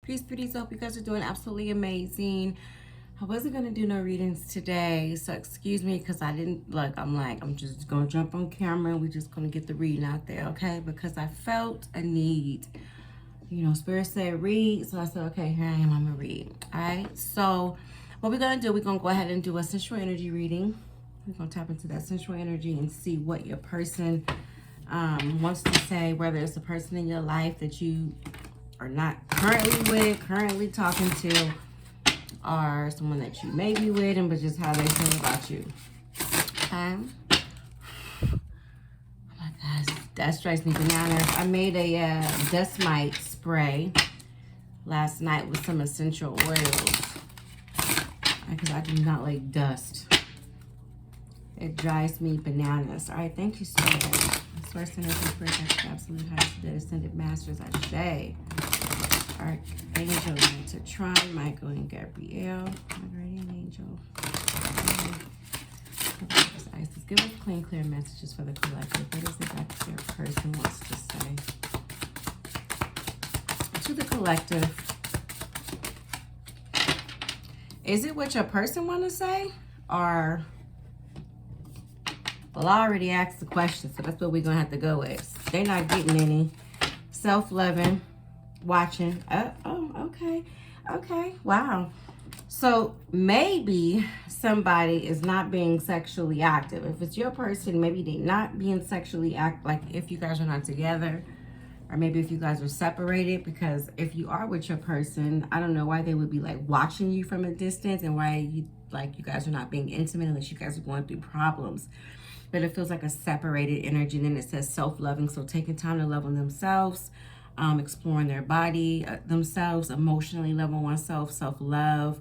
Peace, beauties. I hope you guys are doing absolutely amazing. I wasn't going to do no readings today, so excuse me because I didn't, I'm just going to jump on camera and we're just going to get the reading out there, okay? Because I felt a need. You know, Spirit said read, so I said, okay, here I am, I'm going to read. All right, so what we're going to do, we're going to go ahead and do a sensual energy reading. We're going to tap into that sensual energy and see what your person wants to say, whether it's a person in your life that you are not currently with, currently talking to, or someone that you may be with, and but just how they feel about you. Okay. Oh my gosh, that strikes me bananas. I made a dust mite spray last night with some essential oils because I do not like dust. It drives me bananas. All right, thank you so much. Source energy, spirit, absolute highest, dead ascended masters, I say. Archangel Metatron, Michael and Gabrielle, my guardian angel. Isis, give us clean, clear messages for the collective. What is it that your person wants to say? To the collective, is it what your person want to say? Or, well, I already asked the question, so that's what we're going to have to go with. They're not getting any. Self-loving. Watching. Okay, wow. So maybe somebody is not being sexually active. If it's your person, maybe they're not being sexually active, like if you guys are not together, or maybe if you guys are separated. Because if you are with your person, I don't know why they would be like watching you from a distance, and why you guys are not being intimate unless you guys are going through problems. But it feels like a separated energy. And then it says self-loving, so taking time to love on themselves, exploring their body, themselves, emotionally loving oneself, self-love,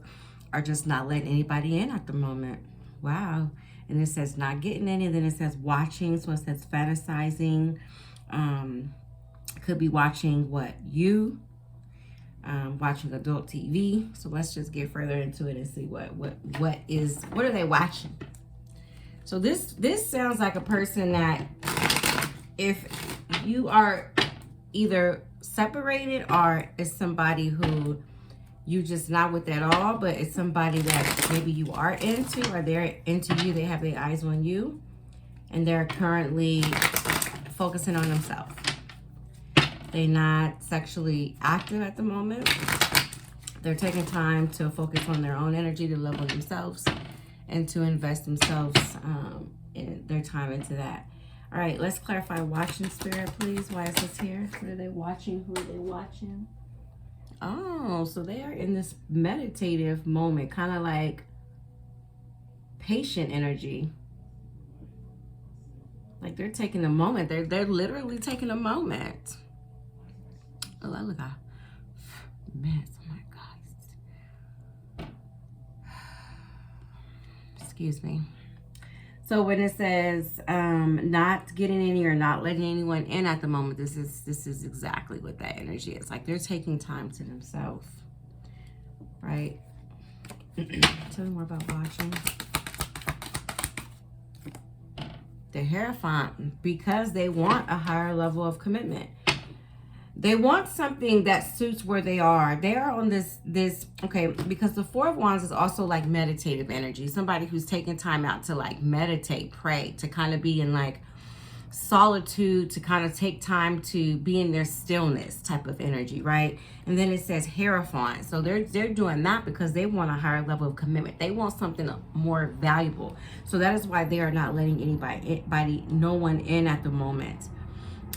or just not letting anybody in at the moment. Wow. And it says not getting any. Then it says watching, so it says fantasizing. Could be watching what? You. Watching adult TV. So let's just get further into it and see what are they watching? So this sounds like a person that, if you are either separated, or it's somebody who you just not with at all, but it's somebody that maybe you are into, or they're into you, they have their eyes on you, and they're currently focusing on themselves. They're not sexually active at the moment. They're taking time to focus on their own energy, to love on themselves, and to invest themselves in their time into that. All right, let's clarify watching, Spirit, please. Why is this here? What are they watching? Who are they watching? Oh, so they are in this meditative moment, kind of like patient energy. Like they're taking a moment. They're literally taking a moment. Oh, look, a mess. Oh my God. Excuse me. So when it says not getting any or not letting anyone in at the moment, this is exactly what that energy is. Like they're taking time to themselves, right? Tell me more about watching. The Hierophant, because they want a higher level of commitment. They want something that suits where they are. They are on this, okay, because the Four of Wands is also like meditative energy. Somebody who's taking time out to like meditate, pray, to kind of be in like solitude, to kind of take time to be in their stillness type of energy, right? And then it says Hierophant. So they're doing that because they want a higher level of commitment. They want something more valuable. So that is why they are not letting no one in at the moment.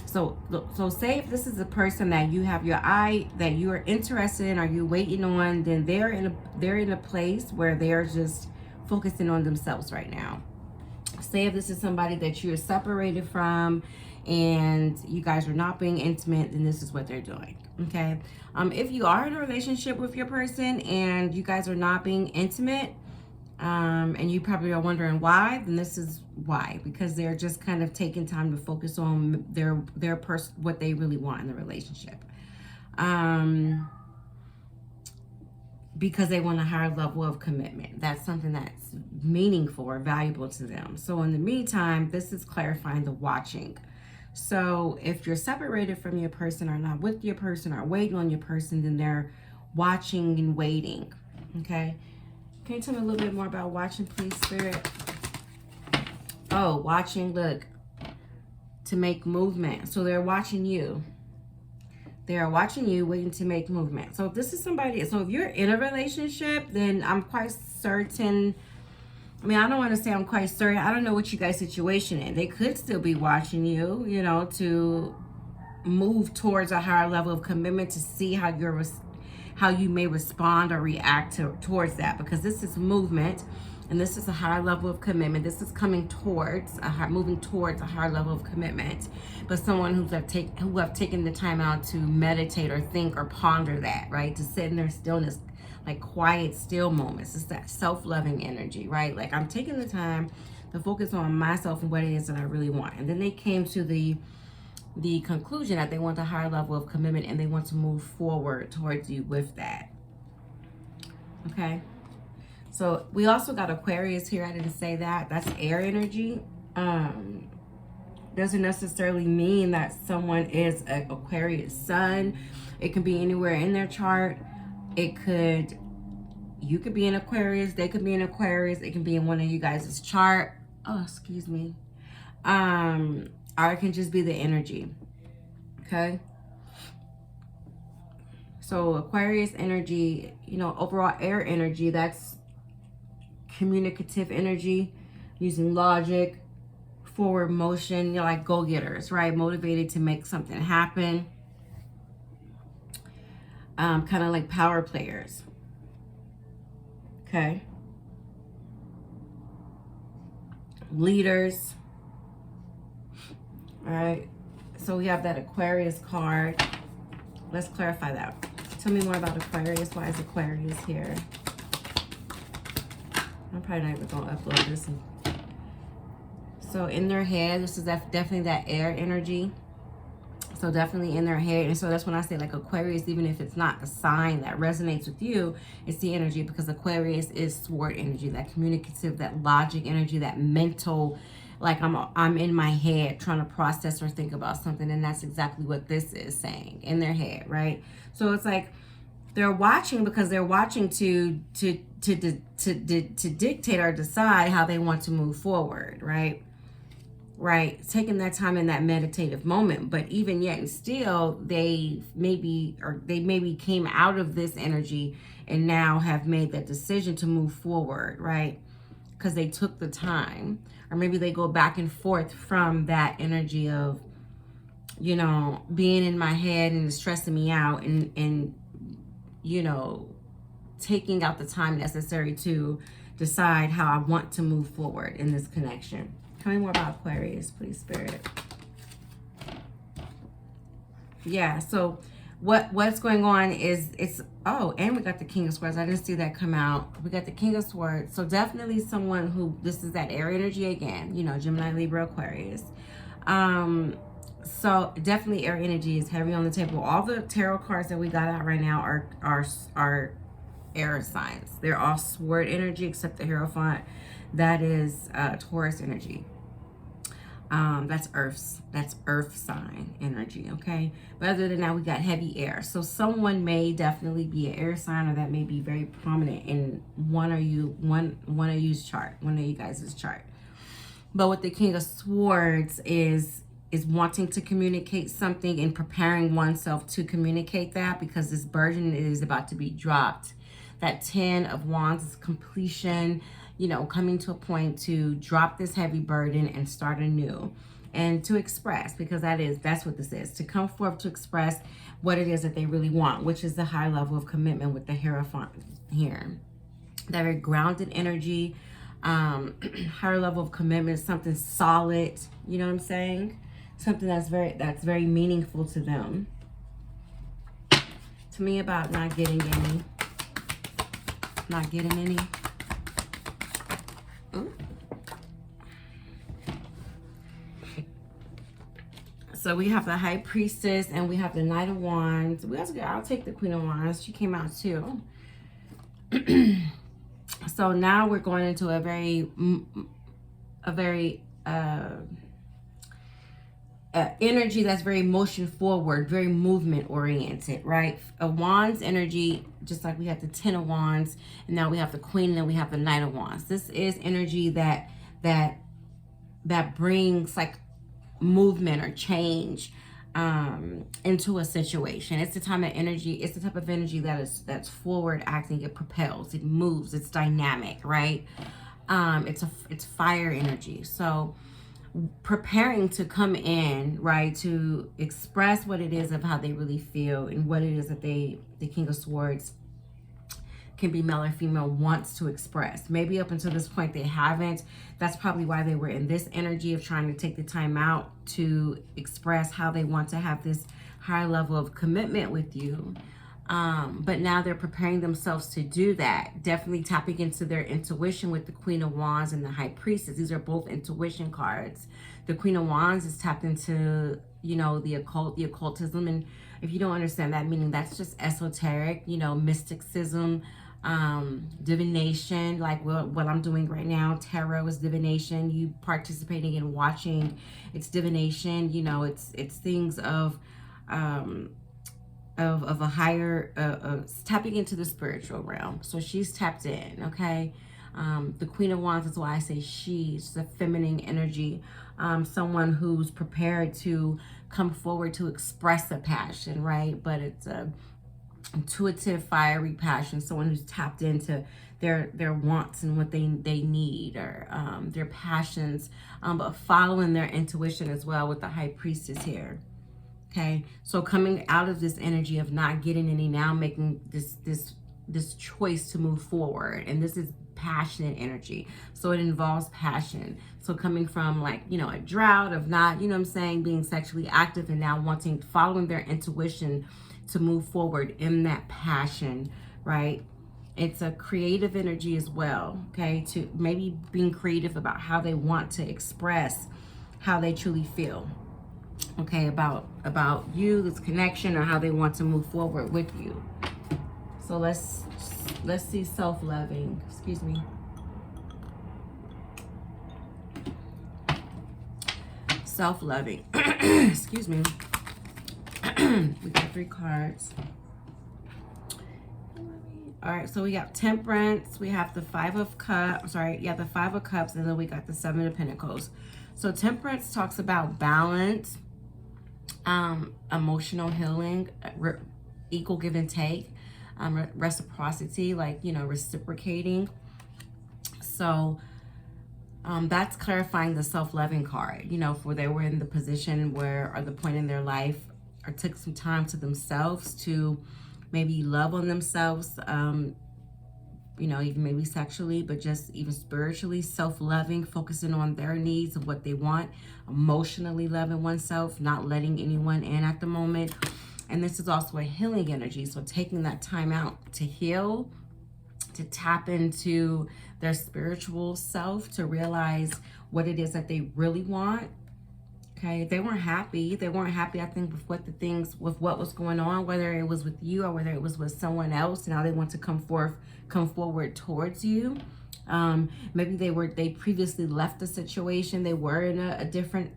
So say if this is a person that you have your eye, that you are interested in, or you're waiting on, then they're in a place where they're just focusing on themselves right now. Say if this is somebody that you're separated from and you guys are not being intimate, then this is what they're doing, okay? If you are in a relationship with your person and you guys are not being intimate, and you probably are wondering why, then this is why. Because they're just kind of taking time to focus on their person, what they really want in the relationship. Because they want a higher level of commitment. That's something that's meaningful or valuable to them. So in the meantime, this is clarifying the watching. So if you're separated from your person, or not with your person, or waiting on your person, then they're watching and waiting. Okay. Can you tell me a little bit more about watching, please, Spirit? Oh, watching, look, to make movement. So they're watching you. They are watching you, waiting to make movement. So if this is somebody, so if you're in a relationship, then I'm quite certain, I mean, I don't want to say I'm quite certain. I don't know what you guys' situation is. They could still be watching you, you know, to move towards a higher level of commitment, to see how you may respond or react towards that, because this is movement and this is a higher level of commitment. This is coming towards moving towards a higher level of commitment, but someone who have taken the time out to meditate or think or ponder that, right? To sit in their stillness, like quiet, still moments. It's that self-loving energy, right? Like, I'm taking the time to focus on myself and what it is that I really want. And then they came to the conclusion that they want a higher level of commitment and they want to move forward towards you with that. Okay. So we also got Aquarius here. I didn't say that. That's air energy. Doesn't necessarily mean that someone is an Aquarius sun. It can be anywhere in their chart. You could be an Aquarius. They could be an Aquarius. It can be in one of you guys' chart. Oh, excuse me. Or it can just be the energy. Okay. So Aquarius energy, you know, overall air energy, that's communicative energy, using logic, forward motion, you know, like go-getters, right? Motivated to make something happen. Kind of like power players. Okay. Leaders. All right. So we have that Aquarius card. Let's clarify that. Tell me more about Aquarius. Why is Aquarius here? I'm probably not even going to upload this. So in their head, this is definitely that air energy. So definitely in their head. And so that's when I say, like, Aquarius, even if it's not a sign that resonates with you, it's the energy, because Aquarius is sword energy, that communicative, that logic energy, that mental, like I'm in my head trying to process or think about something. And that's exactly what this is saying, in their head, right? So it's like they're watching because they're watching to dictate or decide how they want to move forward, right? Right, taking that time in that meditative moment. But even yet and still, they maybe came out of this energy and now have made that decision to move forward, right? Because they took the time. Or maybe they go back and forth from that energy of, you know, being in my head and stressing me out, and you know, taking out the time necessary to decide how I want to move forward in this connection. Tell me more about Aquarius, please, Spirit. Yeah, so what's going on is oh, and we got the King of Swords. I didn't see that come out. We got the King of Swords. So definitely someone who, this is that air energy again, you know, Gemini, Libra, Aquarius. So definitely air energy is heavy on the table. All the tarot cards that we got out right now are air signs. They're all sword energy except the Hierophant. That is Taurus energy. That's earth sign energy, okay? But other than that, we got heavy air. So someone may definitely be an air sign, or that may be very prominent in one of you guys' chart. But with the King of Swords is wanting to communicate something and preparing oneself to communicate that, because this burden is about to be dropped. That 10 of Wands is completion, you know, coming to a point to drop this heavy burden and start anew, and to express, because that's what this is, to come forth to express what it is that they really want, which is the high level of commitment with the Hierophant here. That very grounded energy, higher level of commitment, something solid, you know what I'm saying? Something that's very meaningful to them. To me, about not getting any. Ooh. So we have the High Priestess and we have the Knight of Wands. I'll take the Queen of Wands. She came out too. So now we're going into a very energy that's very motion forward, very movement oriented, right? A Wands energy, just like we have the Ten of Wands, and now we have the Queen, and then we have the Knight of Wands. This is energy that brings like movement or change into a situation. It's the time of energy. It's the type of energy that's forward acting. It propels. It moves. It's dynamic, right? It's fire energy. So preparing to come in, right, to express what it is of how they really feel and what it is that the King of Swords, can be male or female, wants to express. Maybe up until this point they haven't. That's probably why they were in this energy of trying to take the time out to express how they want to have this higher level of commitment with you. But now they're preparing themselves to do that. Definitely tapping into their intuition with the Queen of Wands and the High Priestess. These are both intuition cards. The Queen of Wands is tapped into, you know, the occult, the occultism. And if you don't understand that meaning, that's just esoteric, you know, mysticism, divination, like what I'm doing right now. Tarot is divination. You participating in watching, it's divination. You know, it's things of a higher, tapping into the spiritual realm. So she's tapped in, okay? The Queen of Wands is why I say she's the feminine energy. Someone who's prepared to come forward to express a passion, right? But it's a intuitive, fiery passion. Someone who's tapped into their wants and what they need, or their passions, but following their intuition as well with the High Priestess here. Okay, so coming out of this energy of not getting any, now making this choice to move forward, and this is passionate energy, so it involves passion. So coming from, like, you know, a drought of not, you know what I'm saying, being sexually active, and now wanting, following their intuition to move forward in that passion, right? It's a creative energy as well, okay, to maybe being creative about how they want to express how they truly feel, okay, about you, this connection, or how they want to move forward with you. So let's see self-loving, excuse me. Self-loving, excuse me. We got 3 cards. All right, so we got Temperance, we have the Five of Cups, the Five of Cups, and then we got the Seven of Pentacles. So Temperance talks about balance, emotional healing, equal give and take, reciprocity, like, you know, reciprocating. So that's clarifying the self-loving card, you know, for they were in the position where, or the point in their life, or took some time to themselves to maybe love on themselves, you know, even maybe sexually, but just even spiritually, self-loving, focusing on their needs of what they want, emotionally loving oneself, not letting anyone in at the moment. And this is also a healing energy. So taking that time out to heal, to tap into their spiritual self, to realize what it is that they really want. Okay, they weren't happy. They weren't happy, I think, with what was going on, whether it was with you or whether it was with someone else. Now they want to come forward towards you. Maybe they previously left the situation. They were in a different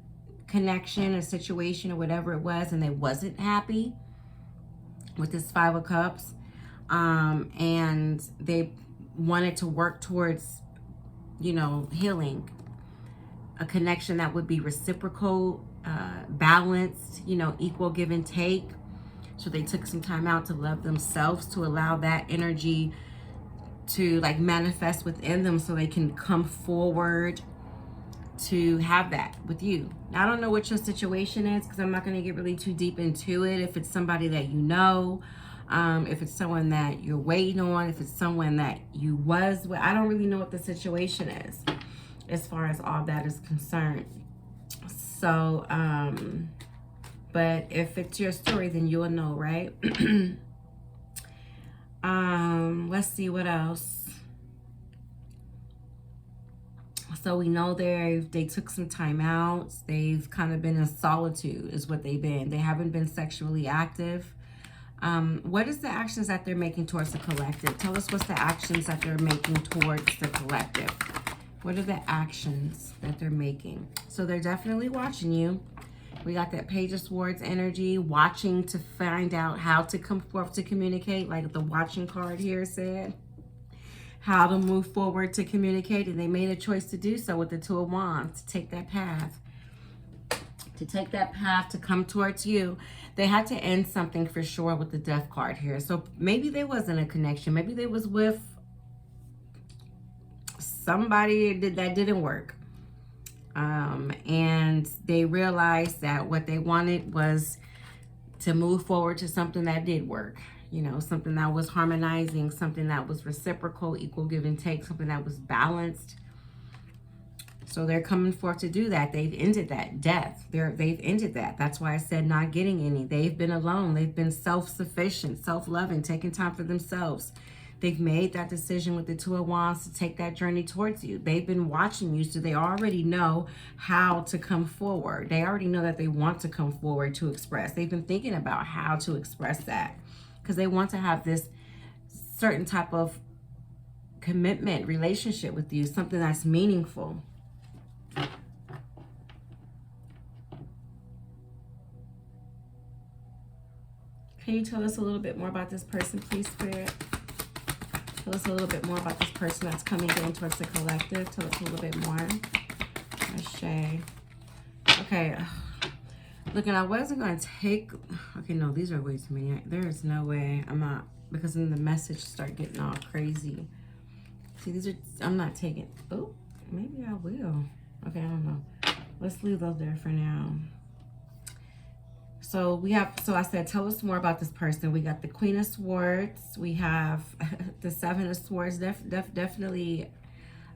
connection, a situation, or whatever it was, and they wasn't happy with this Five of Cups. And they wanted to work towards, you know, healing. A connection that would be reciprocal, balanced, you know, equal give and take. So they took some time out to love themselves, to allow that energy to, like, manifest within them so they can come forward to have that with you. Now, I don't know what your situation is, because I'm not going to get really too deep into it. If it's somebody that you know, if it's someone that you're waiting on, if it's someone that you was with, I don't really know what the situation is as far as all that is concerned. So, but if it's your story, then you'll know, right? Let's see what else. So we know they took some time out. They've kind of been in solitude is what they've been. They haven't been sexually active. What is the actions that they're making towards the collective? Tell us what's the actions that they're making towards the collective. What are the actions that they're making? So they're definitely watching you. We got that Page of Swords energy, watching to find out how to come forth to communicate, like the watching card here said. How to move forward to communicate, and they made a choice to do so with the Two of Wands, to take that path. To take that path to come towards you. They had to end something for sure with the Death card here. So maybe there wasn't a connection. Maybe they was with somebody that didn't work. And they realized that what they wanted was to move forward to something that did work. You know, something that was harmonizing, something that was reciprocal, equal give and take, something that was balanced. So they're coming forth to do that. They've ended that death. They've ended that. That's why I said not getting any. They've been alone. They've been self-sufficient, self-loving, taking time for themselves. They've made that decision with the Two of Wands to take that journey towards you. They've been watching you, so they already know how to come forward. They already know that they want to come forward to express. They've been thinking about how to express that because they want to have this certain type of commitment, relationship with you, something that's meaningful. Can you tell us a little bit more about this person, please, Spirit? Tell us a little bit more about this person that's coming in towards the collective. Tell us a little bit more. Ashe. Okay. Look, and I wasn't going to take... Okay, no, these are way too many. There is no way. I'm not... Because then the message start getting all crazy. See, these are... I'm not taking... Oh, maybe I will. Okay, I don't know. Let's leave those there for now. So we have, so I said, tell us more about this person. We got the Queen of Swords. We have the Seven of Swords. Definitely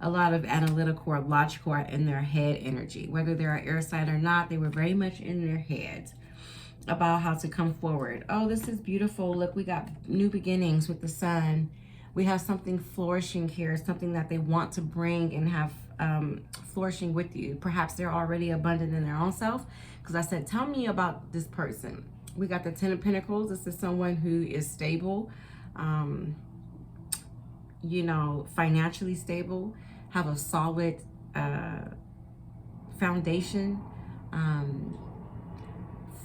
a lot of analytical or logical in their head energy. Whether they're an air sign or not, they were very much in their head about how to come forward. Oh, this is beautiful. Look, we got new beginnings with the Sun. We have something flourishing here, something that they want to bring and have flourishing with you. Perhaps they're already abundant in their own self. Because I said, tell me about this person. We got the Ten of Pentacles. This is someone who is stable, you know, financially stable, have a solid foundation,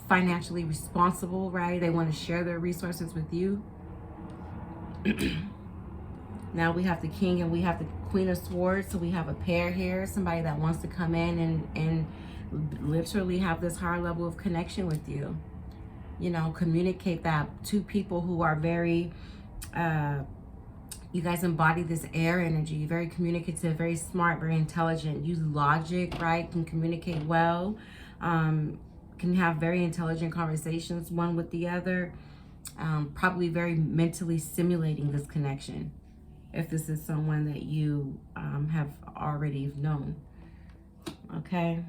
financially responsible, right? They want to share their resources with you. Now we have the King and we have the Queen of Swords. So we have a pair here, somebody that wants to come in and literally have this higher level of connection with you. You know, communicate that to people who are very, you guys embody this air energy, very communicative, very smart, very intelligent, use logic, right? Can communicate well, can have very intelligent conversations one with the other, probably very mentally stimulating this connection. If this is someone that you have already known, okay?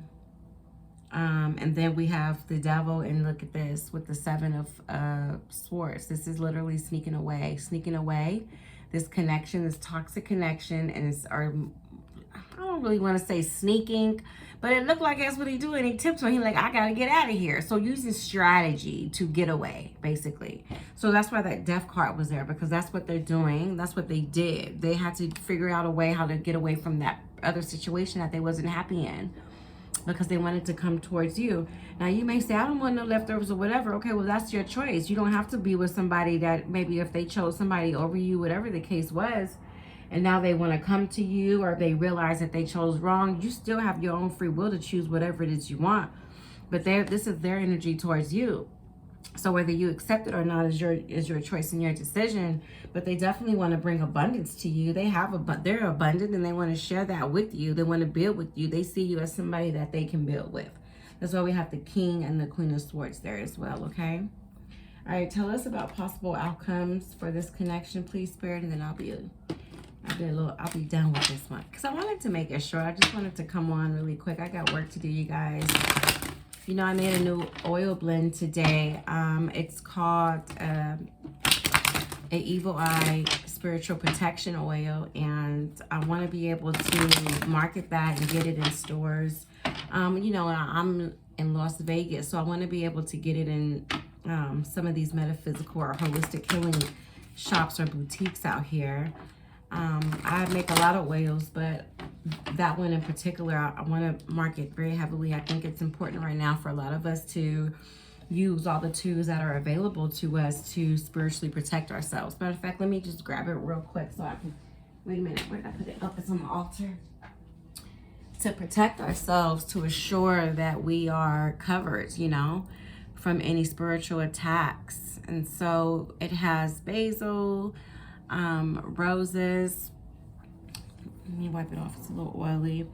And then we have the Devil, and look at this with the Seven of Swords. This is literally sneaking away this connection, this toxic connection, and it's, or I don't really want to say sneaking, but it looked like that's what he do, and he tips on. He like, I gotta get out of here. So using strategy to get away, basically. So that's why that Death card was there, because that's what they're doing. That's what they did. They had to figure out a way how to get away from that other situation that they wasn't happy in, because they wanted to come towards you. Now you may say, I don't want no leftovers or whatever. Okay, well, that's your choice. You don't have to be with somebody that maybe if they chose somebody over you, whatever the case was, and now they want to come to you, or they realize that they chose wrong, you still have your own free will to choose whatever it is you want. But this is their energy towards you. So whether you accept it or not is your choice and your decision. But they definitely want to bring abundance to you. They're abundant, and they want to share that with you. They want to build with you. They see you as somebody that they can build with. That's why we have the King and the Queen of Swords there as well, okay? All right, tell us about possible outcomes for this connection, please, Spirit, and then I'll be done with this one. Because I wanted to make it short. I just wanted to come on really quick. I got work to do, you guys. You know, I made a new oil blend today. It's called a Evil Eye Spiritual Protection Oil, and I want to be able to market that and get it in stores. You know, I'm in Las Vegas, so I want to be able to get it in some of these metaphysical or holistic healing shops or boutiques out here. I make a lot of oils, but that one in particular, I want to mark it very heavily. I think it's important right now for a lot of us to use all the tools that are available to us to spiritually protect ourselves. Matter of fact, let me just grab it real quick so I can, wait a minute, where did I put it? Oh, it's on the altar. To protect ourselves, to assure that we are covered, you know, from any spiritual attacks. And so it has basil, roses. Let me wipe it off, it's a little oily.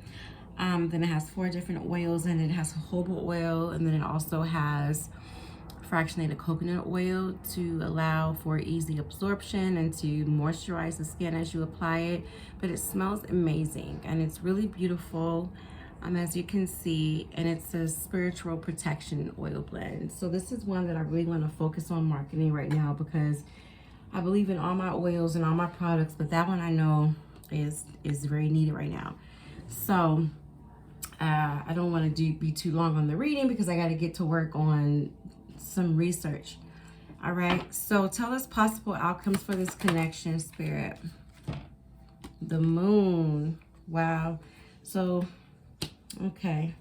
Then it has 4 different oils, and it has jojoba oil, and then it also has fractionated coconut oil to allow for easy absorption and to moisturize the skin as you apply it. But it smells amazing, and it's really beautiful, as you can see, and it's a spiritual protection oil blend. So this is one that I really want to focus on marketing right now, because I believe in all my oils and all my products, but that one I know is very needed right now. So I don't want to be too long on the reading, because I got to get to work on some research. All right, so tell us possible outcomes for this connection, Spirit. The moon. Wow. So okay,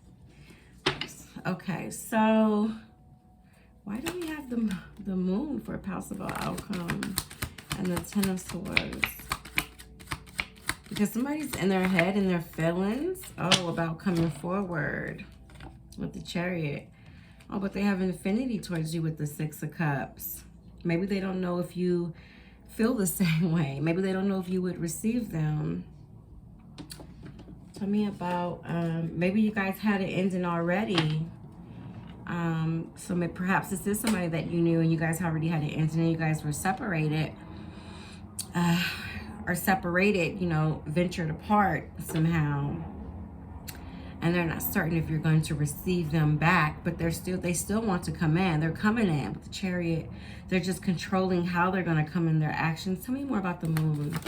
so why do we have the moon for a possible outcome and the 10 of swords? Because somebody's in their head and their feelings, about coming forward with the Chariot. Oh, but they have infinity towards you with the 6 of Cups. Maybe they don't know if you feel the same way. Maybe they don't know if you would receive them. Tell me about, maybe you guys had it ending already. So perhaps this is somebody that you knew and you guys already had it ending and you guys were separated. Or separated, you know, ventured apart somehow. And they're not certain if you're going to receive them back, but they still want to come in. They're coming in with the Chariot. They're just controlling how they're going to come in their actions. Tell me more about the moon.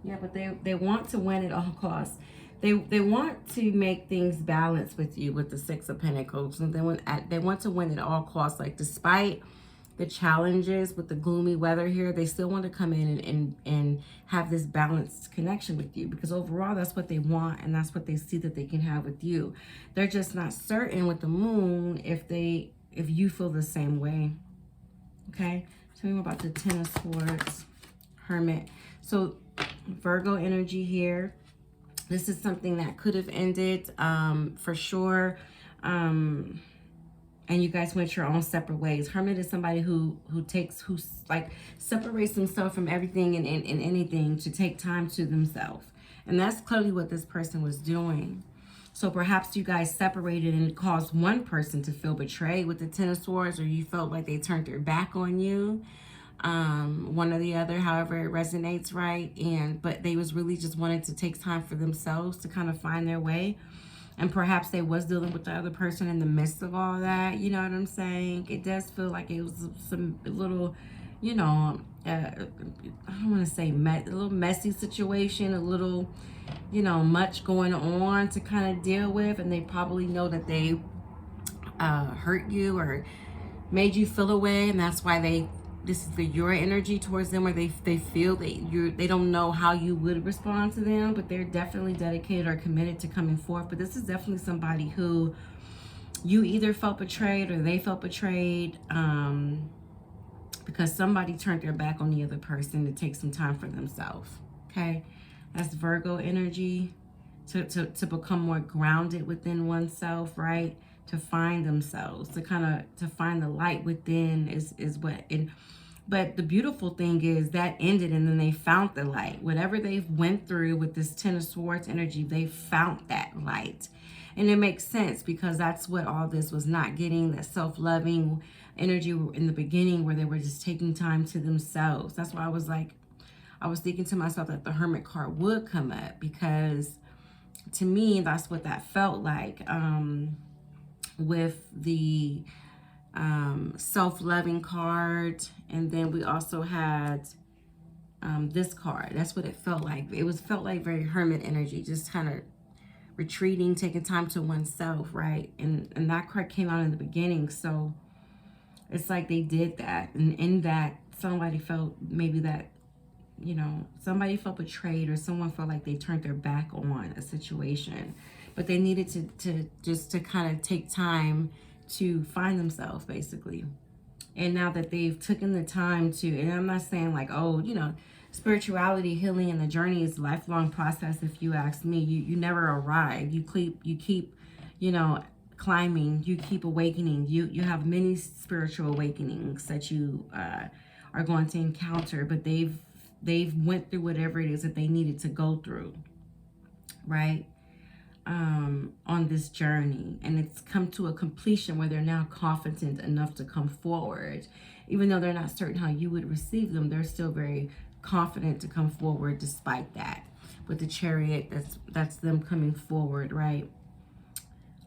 Yeah, but they want to win at all costs. They want to make things balance with you with the 6 of Pentacles. And they want to win at all costs. Like, despite the challenges with the gloomy weather here, they still want to come in and have this balanced connection with you, because overall that's what they want and that's what they see that they can have with you. They're just not certain with the moon if you feel the same way. Okay, tell me more about the 10 of Swords, Hermit. So Virgo energy here. This is something that could have ended for sure. And you guys went your own separate ways. Hermit is somebody who separates themselves from everything and anything to take time to themselves. And that's clearly what this person was doing. So perhaps you guys separated and it caused one person to feel betrayed with the 10 of Swords, or you felt like they turned their back on you. One or the other, however it resonates, right? But they was really just wanting to take time for themselves to kind of find their way. And perhaps they was dealing with the other person in the midst of all that. You know what I'm saying? It does feel like it was some little, you know, I don't want to say a little messy situation, a little, you know, much going on to kind of deal with. And they probably know that they hurt you or made you feel away. And that's why this is your energy towards them, where they feel that they don't know how you would respond to them, but they're definitely dedicated or committed to coming forth. But this is definitely somebody who you either felt betrayed or they felt betrayed, because somebody turned their back on the other person to take some time for themselves. Okay, that's Virgo energy, to become more grounded within oneself, right? To find themselves, to find the light within is what. But the beautiful thing is that ended and then they found the light. Whatever they've went through with this 10 of Swords energy, they found that light. And it makes sense, because that's what all this was not getting, that self-loving energy in the beginning, where they were just taking time to themselves. That's why I was thinking to myself that the Hermit card would come up, because to me, that's what that felt like. With the self-loving card, and then we also had this card. That's what it felt like. Felt like very Hermit energy, just kind of retreating, taking time to oneself, right? And that card came out in the beginning, so it's like they did that, and in that somebody felt maybe that you know, somebody felt betrayed, or someone felt like they turned their back on a situation, but they needed to kind of take time to find themselves, basically. And now that they've taken the time to, and I'm not saying like, oh, you know, spirituality, healing, and the journey is a lifelong process. If you ask me, you never arrive. You keep, you know, climbing. You keep awakening. You have many spiritual awakenings that you are going to encounter, but they've went through whatever it is that they needed to go through, right? On this journey, and it's come to a completion where they're now confident enough to come forward. Even though they're not certain how you would receive them, they're still very confident to come forward despite that. With the Chariot, that's them coming forward, right?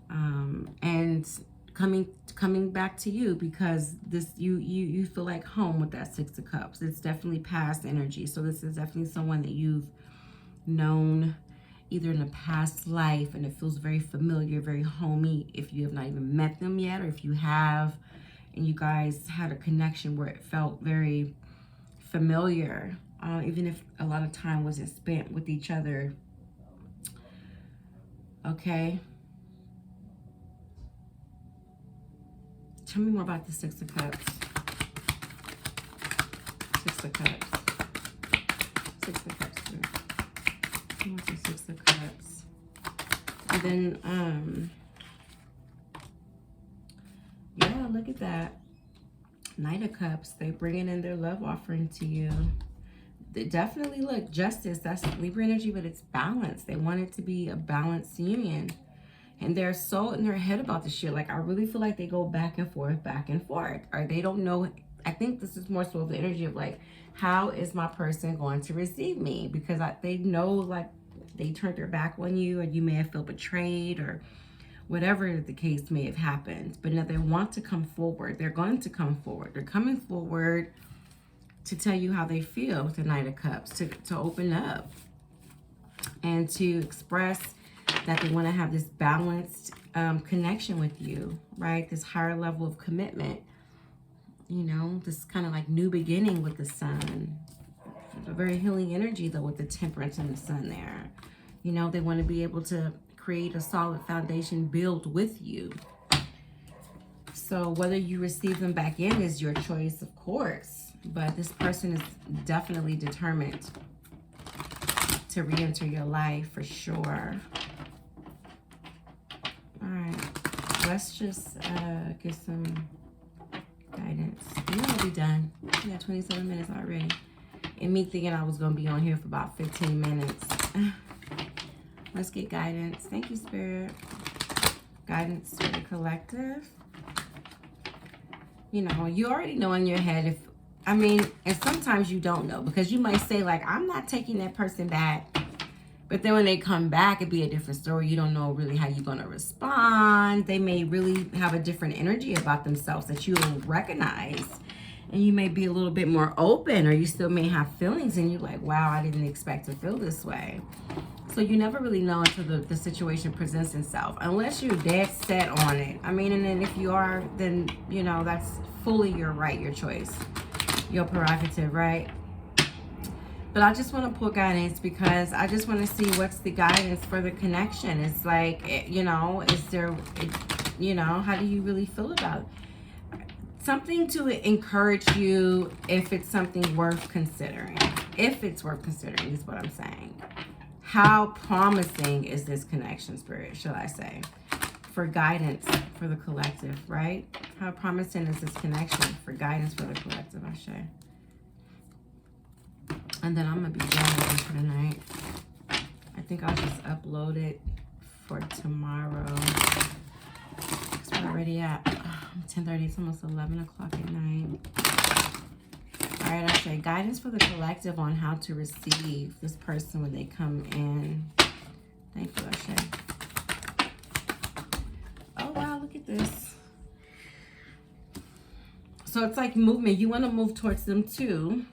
And coming back to you, because this you feel like home with that Six of Cups. It's definitely past energy. So this is definitely someone that you've known either in a past life, and it feels very familiar, very homey, if you have not even met them yet, or if you have and you guys had a connection where it felt very familiar, even if a lot of time wasn't spent with each other. Okay, tell me more about the Six of Cups. Six of Cups. Six of Cups. What's the Six of Cups? And then, yeah, look at that. Knight of Cups. They're bringing in their love offering to you. They definitely, look, justice. That's Libra energy, but it's balanced. They want it to be a balanced union. And they're so in their head about this shit. Like, I really feel like they go back and forth, or they don't know. I think this is more so the energy of like, how is my person going to receive me? Because they know, like, they turned their back on you, or you may have felt betrayed, or whatever the case may have happened. But now they want to come forward. They're going to come forward. They're coming forward to tell you how they feel with the Knight of Cups, to open up and to express that they want to have this balanced connection with you, right? This higher level of commitment. You know, this kind of like new beginning with the Sun. A very healing energy, though, with the Temperance and the Sun there. You know, they want to be able to create a solid foundation built with you. So whether you receive them back in is your choice, of course. But this person is definitely determined to re-enter your life for sure. All right. Let's just get some guidance. And then we'll be done. We got 27 minutes already. And me thinking I was going to be on here for about 15 minutes. Let's get guidance. Thank you, Spirit. Guidance for the collective. You know, you already know in your head and sometimes you don't know, because you might say like, I'm not taking that person back. But then when they come back, it'd be a different story. You don't know really how you're going to respond. They may really have a different energy about themselves that you don't recognize. And you may be a little bit more open, or you still may have feelings and you're like, wow, I didn't expect to feel this way. So you never really know until the situation presents itself, unless you're dead set on it. I mean, and then if you are, then, you know, that's fully your right, your choice, your prerogative, right? But I just want to pull guidance because I just want to see what's the guidance for the connection. It's like, you know, is there, you know, how do you really feel about it? Something to encourage you if it's something worth considering. If it's worth considering is what I'm saying. How promising is this connection, Spirit, should I say? For guidance for the collective, right? How promising is this connection for guidance for the collective, I say. And then I'm going to be done with it for tonight. I think I'll just upload it for tomorrow. It's already at 10:30. It's almost 11 o'clock at night. All right, I say guidance for the collective on how to receive this person when they come in. Thank you, Ashe. Oh, wow, look at this. So it's like movement. You want to move towards them too.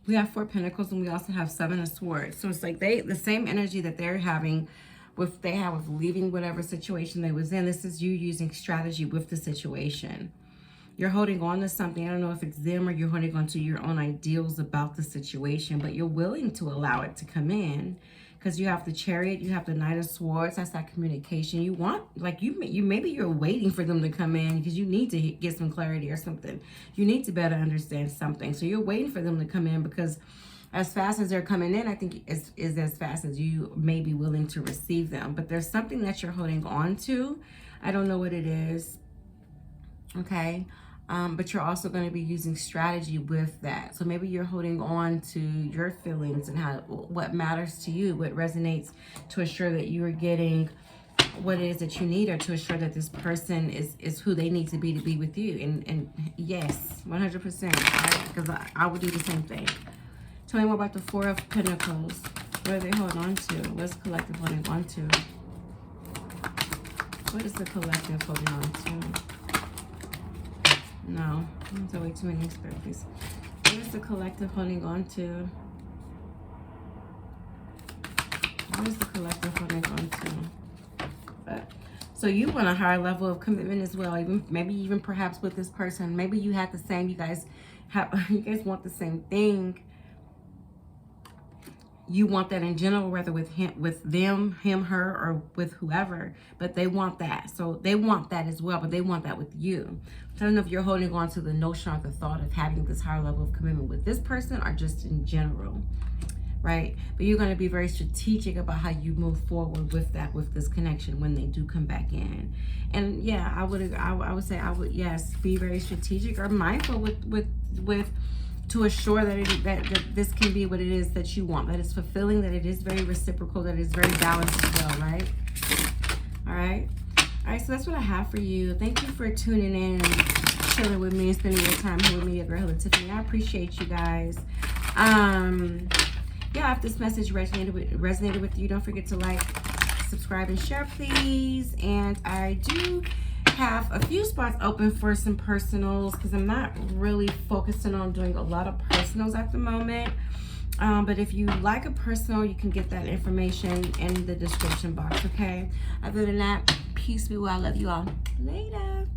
We have 4 Pentacles and we also have 7 of Swords. So it's like the same energy that they're having with leaving whatever situation they was in. This is you using strategy with the situation. You're holding on to something. I don't know if it's them or you're holding on to your own ideals about the situation, but you're willing to allow it to come in. Because you have the Chariot, you have the Knight of Swords. That's that communication. You want, like, you maybe you're waiting for them to come in because you need to get some clarity or something. You need to better understand something. So you're waiting for them to come in, because as fast as they're coming in, I think is as fast as you may be willing to receive them. But there's something that you're holding on to. I don't know what it is. Okay. But you're also going to be using strategy with that. So maybe you're holding on to your feelings and what matters to you, what resonates, to assure that you are getting what it is that you need, or to assure that this person is who they need to be with you. And yes, 100%, right? Because I would do the same thing. Tell me more about the Four of Pentacles. What are they holding on to? What's the collective holding on to? What is the collective holding on to? No, that's way too many spirit, please. What is the collective holding on to? What is the collective holding on to? But, so you want a higher level of commitment as well. Maybe even perhaps with this person. Maybe you had the same. You guys want the same thing. You want that in general, whether with them, him, her, or with whoever, but they want that. So they want that as well, but they want that with you. I don't know if you're holding on to the notion or the thought of having this higher level of commitment with this person, or just in general, right? But you're going to be very strategic about how you move forward with that, with this connection when they do come back in. And yeah, I would say, yes, be very strategic or mindful with to assure that this can be what it is that you want, that it's fulfilling, that it is very reciprocal, that it's very balanced as well, right? All right. All right, so that's what I have for you. Thank you for tuning in and chilling with me and spending your time here with me, your girl, Healer Tiffany. I appreciate you guys. Yeah, if this message resonated with you, don't forget to like, subscribe, and share, please. And I do have a few spots open for some personals, because I'm not really focusing on doing a lot of personals at the moment. But if you like a personal, you can get that information in the description box, okay? Other than that, peace be well. I love you all. Later.